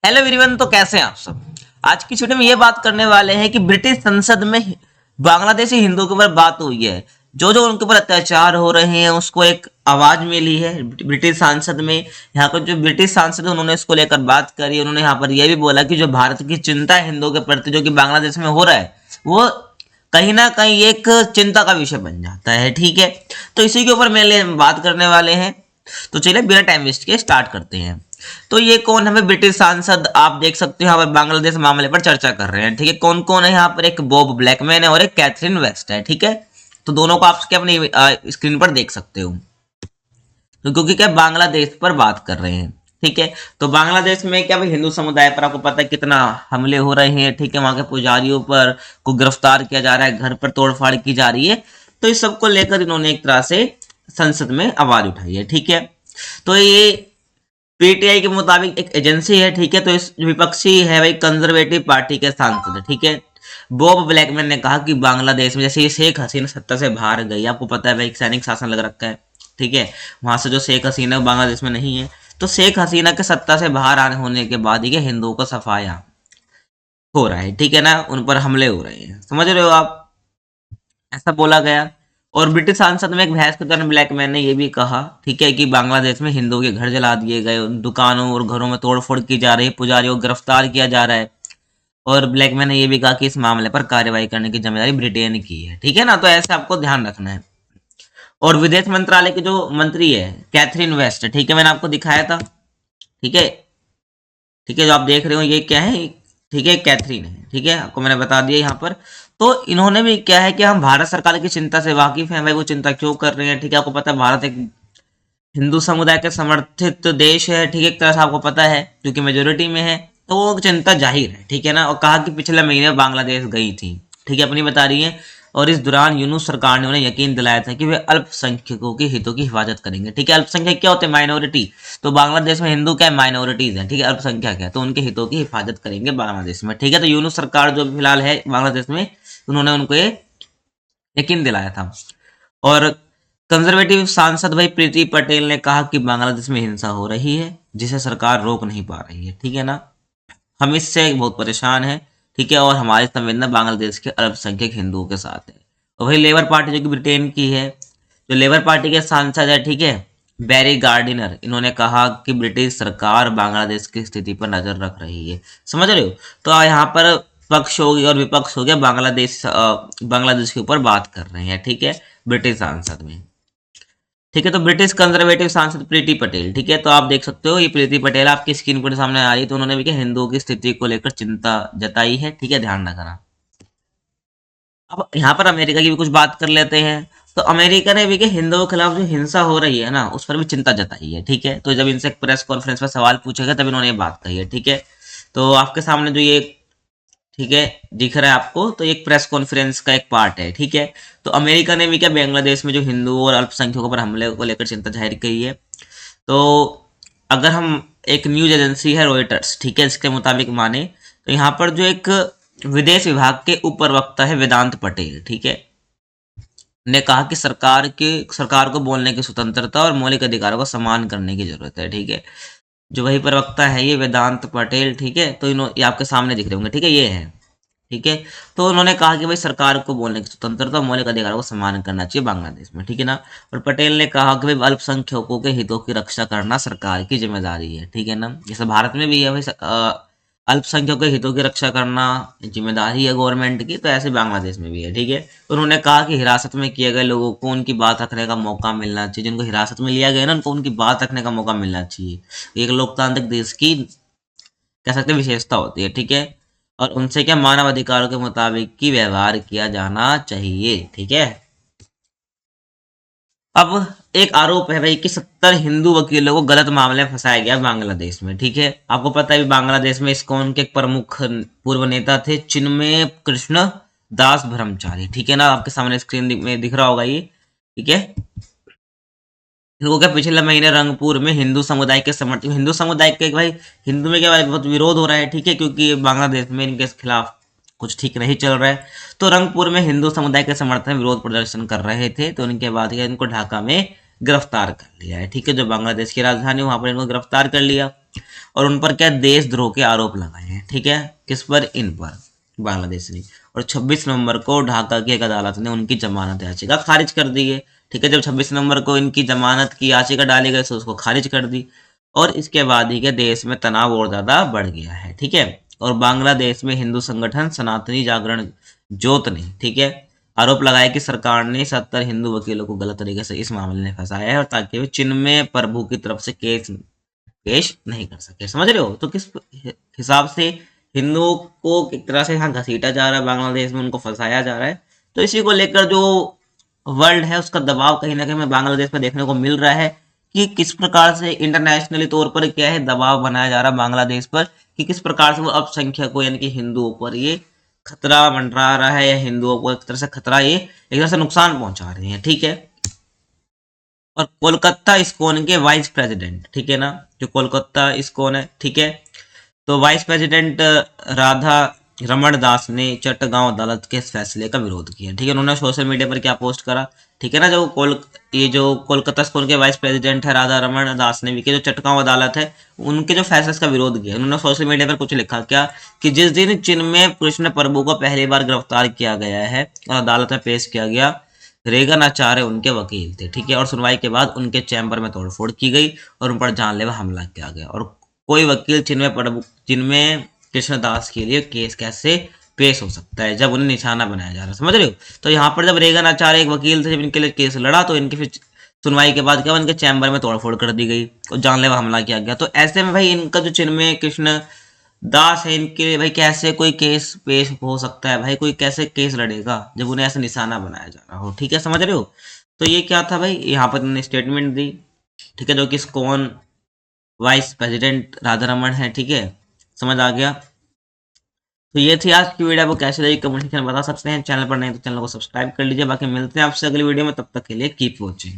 Hello everyone, तो कैसे हैं आप सब। आज की छुट्टी में ये बात करने वाले हैं कि ब्रिटिश संसद में बांग्लादेशी हिंदुओं के ऊपर बात हुई है। जो जो उनके ऊपर अत्याचार हो रहे हैं उसको एक आवाज मिली है ब्रिटिश सांसद में। यहाँ पर जो ब्रिटिश सांसद है उन्होंने इसको लेकर बात करी। उन्होंने यहाँ पर यह भी बोला कि जो भारत की चिंता है हिंदुओं के प्रति जो कि बांग्लादेश में हो रहा है वो कहीं ना कहीं एक चिंता का विषय बन जाता है। ठीक है, तो इसी के ऊपर मेरे बात करने वाले हैं। तो चलिए बिना टाइम वेस्ट के स्टार्ट करते हैं। तो ये कौन हमें ब्रिटिश सांसद आप देख सकते हो यहाँ पर बांग्लादेश मामले पर चर्चा कर रहे हैं। ठीक है, कौन कौन है यहाँ पर, एक बॉब ब्लैकमैन है और एक कैथरीन वेस्ट है। ठीक है, तो दोनों को आप अपनी स्क्रीन पर देख सकते हो। तो क्योंकि क्या बांग्लादेश पर बात कर रहे हैं। ठीक है, तो बांग्लादेश में क्या भाई हिंदू समुदाय पर आपको पता है कितना हमले हो रहे हैं। ठीक है, वहां के पुजारियों पर को गिरफ्तार किया जा रहा है, घर पर तोड़फाड़ की जा रही है। तो इस सब को लेकर इन्होंने एक तरह से संसद में आवाज उठाई है। ठीक है, तो ये पीटीआई के मुताबिक एक एजेंसी है। ठीक है, तो इस विपक्षी है भाई कंजर्वेटिव पार्टी के सांसद। ठीक है, बॉब ब्लैकमैन ने कहा कि बांग्लादेश में जैसे ये शेख हसीना सत्ता से बाहर गई, आपको पता है भाई सैनिक शासन लग रखा है। ठीक है, वहां से जो शेख हसीना बांग्लादेश में नहीं है, तो शेख हसीना के सत्ता से बाहर आने होने के बाद ही हिंदुओं का सफाया हो रहा है। ठीक है ना, उन पर हमले हो रहे हैं, समझ रहे हो आप, ऐसा बोला गया। और ब्रिटिश सांसद में एक बहस के दौरान ब्लैकमैन ने यह भी कहा, ठीक है, कि बांग्लादेश में हिंदुओं के घर जला दिए गए, दुकानों और घरों में तोड़फोड़ की जा रही है, पुजारियों को गिरफ्तार किया जा रहा है। और ब्लैकमैन ने यह भी कहा कि इस मामले पर कार्रवाई करने की जिम्मेदारी ब्रिटेन की है। ठीक है ना, तो ऐसे आपको ध्यान रखना है। और विदेश मंत्रालय की जो मंत्री है कैथरीन वेस्ट, ठीक है, मैंने आपको दिखाया था। ठीक है, ठीक है, जो आप देख रहे हो ये क्या है, ठीक है, कैथरीन है। ठीक है, आपको मैंने बता दिया यहाँ पर। तो इन्होंने भी क्या है कि हम भारत सरकार की चिंता से वाकिफ हैं भाई, वो चिंता क्यों कर रहे हैं। ठीक है, आपको पता है भारत एक हिंदू समुदाय के समर्थित देश है। ठीक है, एक तरह से आपको पता है क्योंकि मेजोरिटी में है, तो वो चिंता जाहिर है। ठीक है ना, और कहा कि पिछले महीने बांग्लादेश गई थी। ठीक है, अपनी बता रही है। और इस दौरान यूनुस सरकार ने उन्हें यकीन दिलाया था कि वे अल्पसंख्यकों के हितों की हिफाजत करेंगे। ठीक है, अल्पसंख्यक क्या होते हैं, माइनॉरिटी। तो बांग्लादेश में हिंदू क्या माइनॉरिटीज हैं। ठीक है, अल्पसंख्यक है, तो उनके हितों की हिफाजत करेंगे बांग्लादेश में। ठीक है, तो यूनुस सरकार जो फिलहाल है बांग्लादेश में, उन्होंने उनको ये यकीन दिलाया था। और कंजर्वेटिव सांसद भाई प्रीति पटेल ने कहा कि बांग्लादेश में हिंसा हो रही है जिसे सरकार रोक नहीं पा रही है। ठीक है ना, हम इससे बहुत परेशान हैं। ठीक है, और हमारी संवेदना बांग्लादेश के अल्पसंख्यक हिंदुओं के साथ है। और भाई लेबर पार्टी जो कि ब्रिटेन की है, जो लेबर पार्टी के सांसद है, ठीक है, बैरी गार्डिनर, इन्होंने कहा कि ब्रिटिश सरकार बांग्लादेश की स्थिति पर नजर रख रही है। समझ रहे हो, तो यहाँ पर पक्ष हो गया और विपक्ष हो गया, बांग्लादेश के ऊपर बात कर रहे हैं। ठीक है, ब्रिटिश सांसद में। ठीक है, तो ब्रिटिश कंजर्वेटिव सांसद प्रीति पटेल, ठीक है, तो आप देख सकते हो ये प्रीति पटेल आपकी स्क्रीन पर सामने आ रही है। तो उन्होंने भी क्या हिंदुओं की स्थिति को लेकर चिंता जताई है। ठीक है, ध्यान रखना। अब यहाँ पर अमेरिका की भी कुछ बात कर लेते हैं। तो अमेरिका ने भी क्या हिंदुओं के खिलाफ जो हिंसा हो रही है ना, उस पर भी चिंता जताई है। ठीक है, तो जब इनसे एक प्रेस कॉन्फ्रेंस पर सवाल पूछा गया तब इन्होंने ये बात कही है। ठीक है, तो आपके सामने जो ये, ठीक है, दिख रहा है आपको, तो एक प्रेस कॉन्फ्रेंस का एक पार्ट है। ठीक है, तो अमेरिका ने भी क्या बांग्लादेश में जो हिंदुओं और अल्पसंख्यकों पर हमले को लेकर चिंता जाहिर की है। तो अगर हम, एक न्यूज एजेंसी है रॉयटर्स, ठीक है, इसके मुताबिक माने तो यहाँ पर जो एक विदेश विभाग के उप प्रवक्ता है वेदांत पटेल, ठीक है, ने कहा कि सरकार को बोलने की स्वतंत्रता और मौलिक अधिकारों का सम्मान करने की जरूरत है। ठीक है, जो वही प्रवक्ता है ये वेदांत पटेल, ठीक है, तो ये आपके सामने दिख रहे होंगे। ठीक है, ये है। ठीक है, तो उन्होंने कहा कि भाई सरकार को बोलने की स्वतंत्रता और मौलिक अधिकारों को सम्मान करना चाहिए बांग्लादेश में। ठीक है ना, और पटेल ने कहा कि भाई अल्पसंख्यकों के हितों की रक्षा करना सरकार की जिम्मेदारी है। ठीक है ना, जैसे भारत में भी है भाई अल्पसंख्यकों के हितों की रक्षा करना जिम्मेदारी है गवर्नमेंट की, तो ऐसे बांग्लादेश में भी है। ठीक है, उन्होंने कहा कि हिरासत में किए गए लोगों को उनकी बात रखने का मौका मिलना चाहिए। जिनको हिरासत में लिया गया ना, उनको उनकी बात रखने का मौका मिलना चाहिए। एक लोकतांत्रिक देश की कह सकते हैं विशेषता होती है। ठीक है, और उनसे क्या मानव अधिकारों के मुताबिक की व्यवहार किया जाना चाहिए। ठीक है, अब एक आरोप है भाई कि 70 हिंदू वकीलों को गलत मामले में फंसाया गया बांग्लादेश में। ठीक है, आपको पता है बांग्लादेश में इस्कॉन के एक प्रमुख पूर्व नेता थे चिन्मय कृष्ण दास ब्रह्मचारी। ठीक है ना, आपके सामने स्क्रीन में दिख रहा होगा ये। ठीक है, इनको क्या पिछले महीने रंगपुर में हिंदू समुदाय के समर्थक, हिंदू समुदाय के भाई, हिंदू में क्या भाई बहुत विरोध हो रहा है। ठीक है, क्योंकि बांग्लादेश में इनके खिलाफ कुछ ठीक नहीं चल रहा है। तो रंगपुर में हिंदू समुदाय के समर्थन में विरोध प्रदर्शन कर रहे थे, तो उनके बाद इनको ढाका में गिरफ्तार कर लिया है। ठीक है, जो बांग्लादेश की राजधानी वहां पर इनको गिरफ्तार कर लिया और उन पर क्या देशद्रोह के आरोप लगाए हैं। ठीक है, किस पर? इन पर, बांग्लादेश ने। और 26 नवंबर को ढाका की एक अदालत ने उनकी जमानत याचिका खारिज कर दी है। ठीक है, जब 26 नवंबर को इनकी जमानत की याचिका डाली गई तो उसको खारिज कर दी और इसके बाद ही के देश में तनाव और ज्यादा बढ़ गया है। ठीक है, और बांग्लादेश में हिंदू संगठन सनातनी जागरण जोत ने, ठीक है, आरोप लगाया कि सरकार ने 70 हिंदू वकीलों को गलत तरीके से इस मामले में फंसाया है और ताकि वे चिन्मय प्रभु की तरफ से केस पेश नहीं कर सके। समझ रहे हो? तो किस हिसाब से हिंदुओं को एक तरह से यहाँ घसीटा जा रहा है, बांग्लादेश में उनको फंसाया जा रहा है। तो इसी को लेकर जो वर्ल्ड है उसका दबाव कहीं ना कहीं हमें बांग्लादेश में देखने को मिल रहा है कि किस प्रकार से इंटरनेशनली तौर पर क्या है दबाव बनाया जा रहा है बांग्लादेश पर कि किस प्रकार से वो अल्पसंख्यकों यानी कि हिंदुओं पर ये खतरा मंडरा रहा है या हिंदुओं को एक तरह से खतरा ये एक तरह से नुकसान पहुंचा रहे हैं। ठीक है, और कोलकाता इस्कॉन के वाइस प्रेसिडेंट, ठीक है ना, जो कोलकाता इस्कॉन है, ठीक है, तो वाइस प्रेसिडेंट राधा रमन दास ने चट्टगांव अदालत के इस फैसले का विरोध किया। ठीक है, उन्होंने सोशल मीडिया पर क्या पोस्ट करा, ठीक है ना, ये जो कोलकाता स्कूल के वाइस प्रेसिडेंट है राधा रमन दास ने भी जो चटगांव अदालत है उनके जो फैसले का विरोध किया। उन्होंने सोशल मीडिया पर कुछ लिखा क्या कि जिस दिन चिन्मय कृष्ण प्रभु को पहली बार गिरफ्तार किया गया है और अदालत में पेश किया गया, रेगन आचार्य उनके वकील थे। ठीक है, और सुनवाई के बाद उनके चैम्बर में तोड़फोड़ की गई और उन पर जानलेवा हमला किया गया और कोई वकील चिन्मय कृष्णदास के लिए केस कैसे पेश हो सकता है जब उन्हें निशाना बनाया जा रहा है। समझ रहे हो? तो यहाँ पर जब रेगन आचार्य एक वकील थे, जब इनके लिए केस लड़ा तो इनकी फिर सुनवाई के बाद क्या इनके चैम्बर में तोड़फोड़ कर दी गई और जानलेवा हमला किया गया। तो ऐसे में भाई इनका जो चिन्मय कृष्ण दास है इनके लिए भाई कैसे कोई केस पेश हो सकता है, भाई कोई कैसे केस लड़ेगा जब उन्हें ऐसे निशाना बनाया जा रहा हो। ठीक है, समझ रहे हो? तो ये क्या था भाई, यहाँ पर इन्होंने स्टेटमेंट दी। ठीक है, जो कि कौन वाइस प्रेसिडेंट राधा रमन है। ठीक है, समझ आ गया? तो ये थी आज की वीडियो। आपको कैसे लगी कमेंट सेक्शन में बता सकते हैं। चैनल पर नहीं तो चैनल को सब्सक्राइब कर लीजिए। बाकी मिलते हैं आपसे अगली वीडियो में, तब तक के लिए कीप वॉचिंग।